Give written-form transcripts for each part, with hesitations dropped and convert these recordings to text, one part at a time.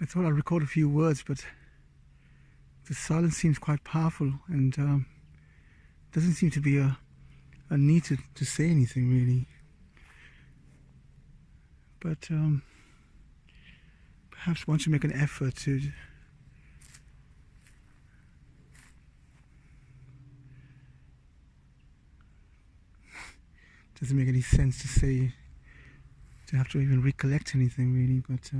I thought I'd record a few words, but the silence seems quite powerful, and doesn't seem to be a need to say anything really. But perhaps one should make an effort to doesn't make any sense to say, to have to even recollect anything really, but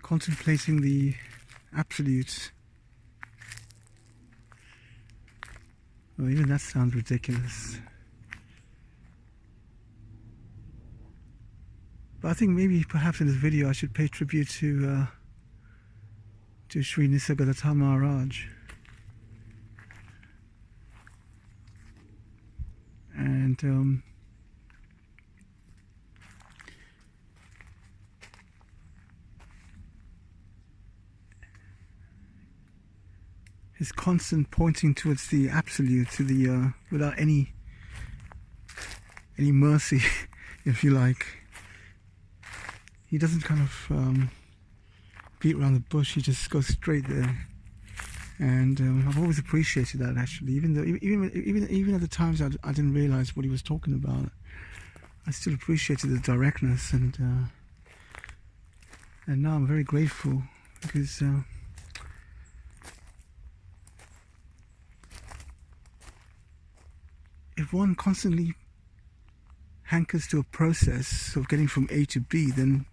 contemplating the absolute. Well, even that sounds ridiculous. But I think maybe perhaps in this video I should pay tribute to Sri Nisargadatta Maharaj. And his constant pointing towards the absolute, to the without any mercy, if you like. He doesn't kind of beat around the bush. He just goes straight there, and I've always appreciated that, actually. Even though, even at the times I didn't realize what he was talking about, I still appreciated the directness, and now I'm very grateful, because if one constantly hankers to a process of getting from A to B, then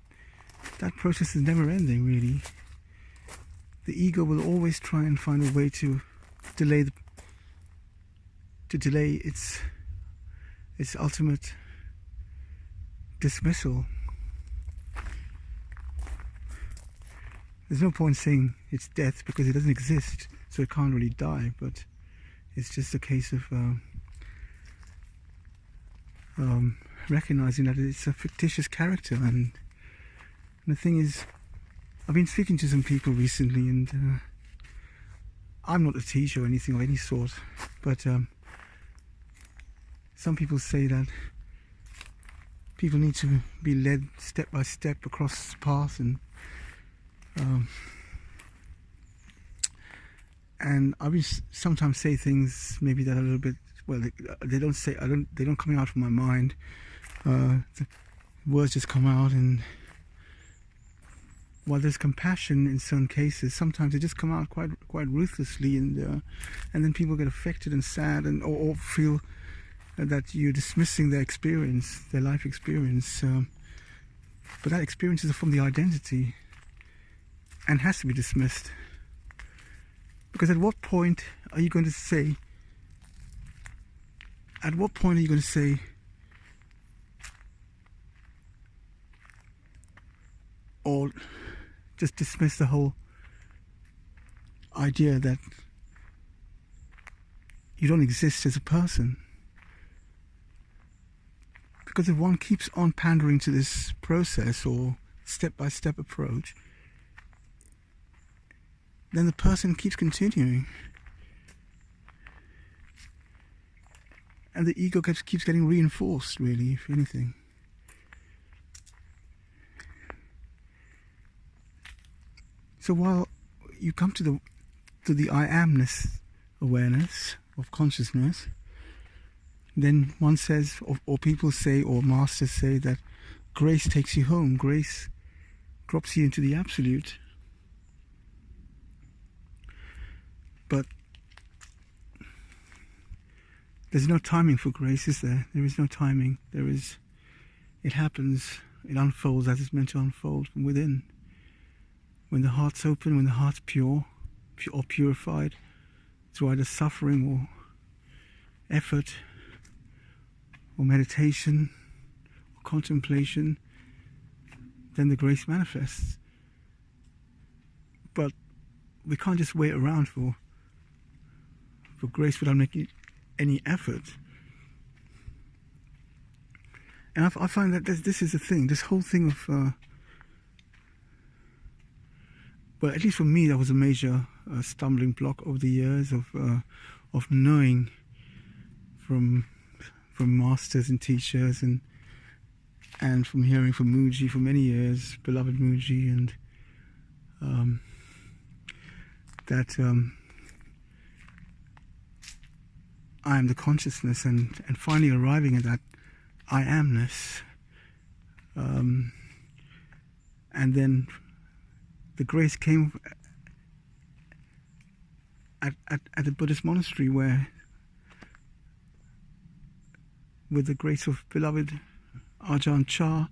that process is never ending, really. The ego will always try and find a way to delay its ultimate dismissal. There's no point saying it's death, because it doesn't exist, so it can't really die, but it's just a case of recognizing that it's a fictitious character. And the thing is, I've been speaking to some people recently, and I'm not a teacher or anything of any sort, but some people say that people need to be led step by step across the path, and I will sometimes say things maybe that are a little bit, well, they don't come out from my mind. The words just come out, and while there's compassion in certain cases, sometimes they just come out quite ruthlessly, and then people get affected and sad, and or feel that you're dismissing their experience, their life experience. But that experience is from the identity, and has to be dismissed. Because at what point are you going to say? At what point are you going to say, or just dismiss the whole idea that you don't exist as a person? Because if one keeps on pandering to this process or step-by-step approach, then the person keeps continuing, and the ego keeps getting reinforced, really, if anything. So while you come to the I amness awareness of consciousness, then one says, or people say, or masters say, that grace takes you home, grace drops you into the absolute. But there's no timing for grace, is there? There is no timing. It happens, it unfolds as it's meant to unfold from within. When the heart's open, when the heart's pure or purified through either suffering or effort or meditation or contemplation, then the grace manifests. But we can't just wait around for grace without making any effort. And I find that this is the thing, this whole thing of well, at least for me, that was a major a stumbling block over the years of knowing from masters and teachers, and from hearing from Muji for many years, beloved Muji, and that I am the consciousness, and finally arriving at that I amness, and then the grace came at the Buddhist monastery, where, with the grace of beloved Ajahn Chah,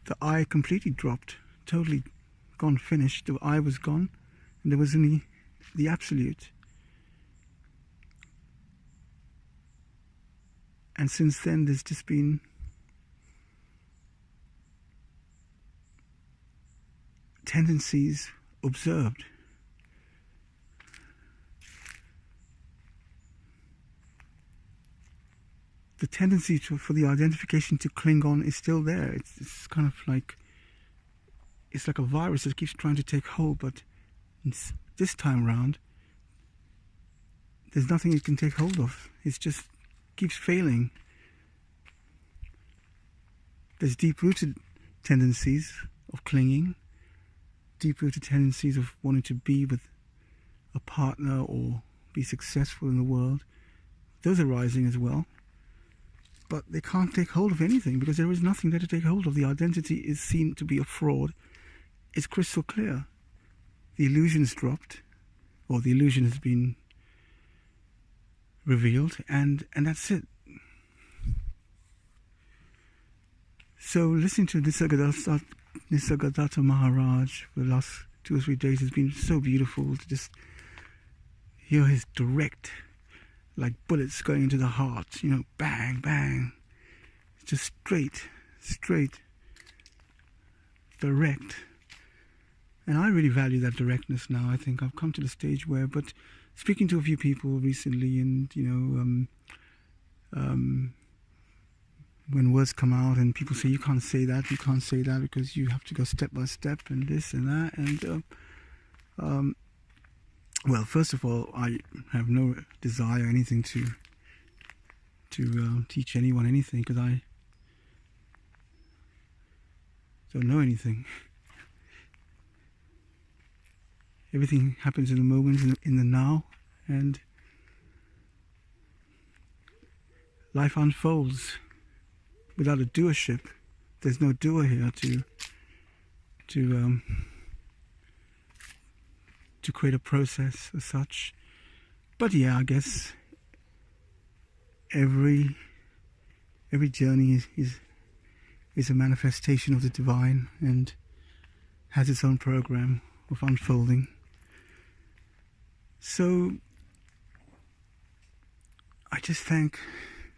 the I completely dropped, totally gone, finished. The I was gone, and there was only the Absolute. And since then, there's just been tendencies observed. The tendency for the identification to cling on is still there. It's kind of like, it's like a virus that keeps trying to take hold, but this time round, there's nothing it can take hold of. It's just keeps failing. There's deep-rooted tendencies of clinging, deep-rooted tendencies of wanting to be with a partner or be successful in the world. Those are rising as well. But they can't take hold of anything, because there is nothing there to take hold of. The identity is seen to be a fraud. It's crystal clear. The illusion's dropped, or the illusion has been revealed, and that's it. So listening to Nisargadatta Maharaj for the last 2 or 3 days has been so beautiful, to just hear his direct, like bullets going into the heart, bang, bang. It's just straight, direct. And I really value that directness now. I think I've come to the stage where, but speaking to a few people recently, and, when words come out and people say, you can't say that because you have to go step by step and this and that. And, well, first of all, I have no desire or anything to teach anyone anything, because I don't know anything. Everything happens in the moment, in the now, and life unfolds without a doership. There's no doer here to create a process as such. But yeah, I guess every journey is a manifestation of the divine, and has its own program of unfolding. So I just thank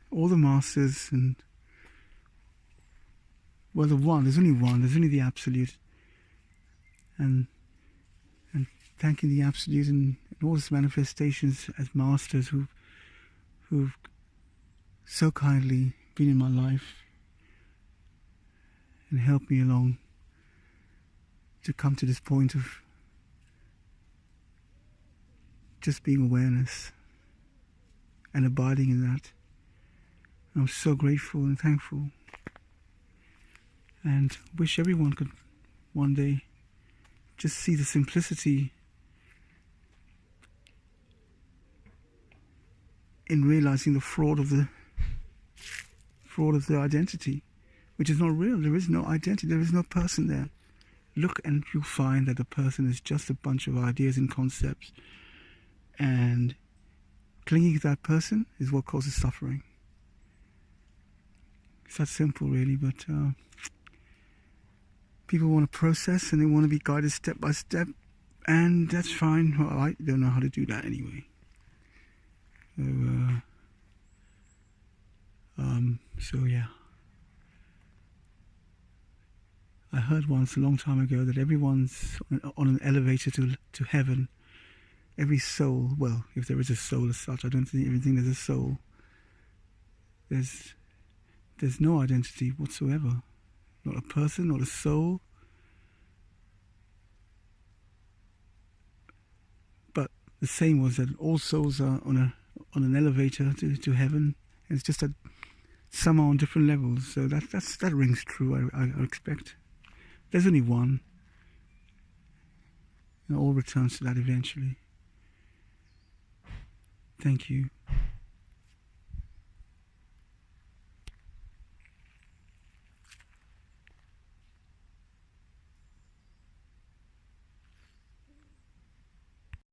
all the masters, and well, there's only the Absolute, and thanking the Absolute and all its manifestations as masters who've so kindly been in my life and helped me along to come to this point of just being awareness and abiding in that. I'm so grateful and thankful, and wish everyone could one day just see the simplicity in realizing the fraud of the identity, which is not real. There is no identity. There is no person there. Look, and you'll find that the person is just a bunch of ideas and concepts, and clinging to that person is what causes suffering. It's that simple, really. But people want to process, and they want to be guided step by step, and that's fine. Well, I don't know how to do that anyway. So yeah. I heard once a long time ago that everyone's on an elevator to heaven. Every soul, well, if there is a soul as such, I don't even think there's a soul. There's no identity whatsoever. Not a person, not a soul. the saying was that all souls are on an elevator to heaven, and it's just that some are on different levels. So that rings true. I expect there's only one. It all returns to that eventually. Thank you.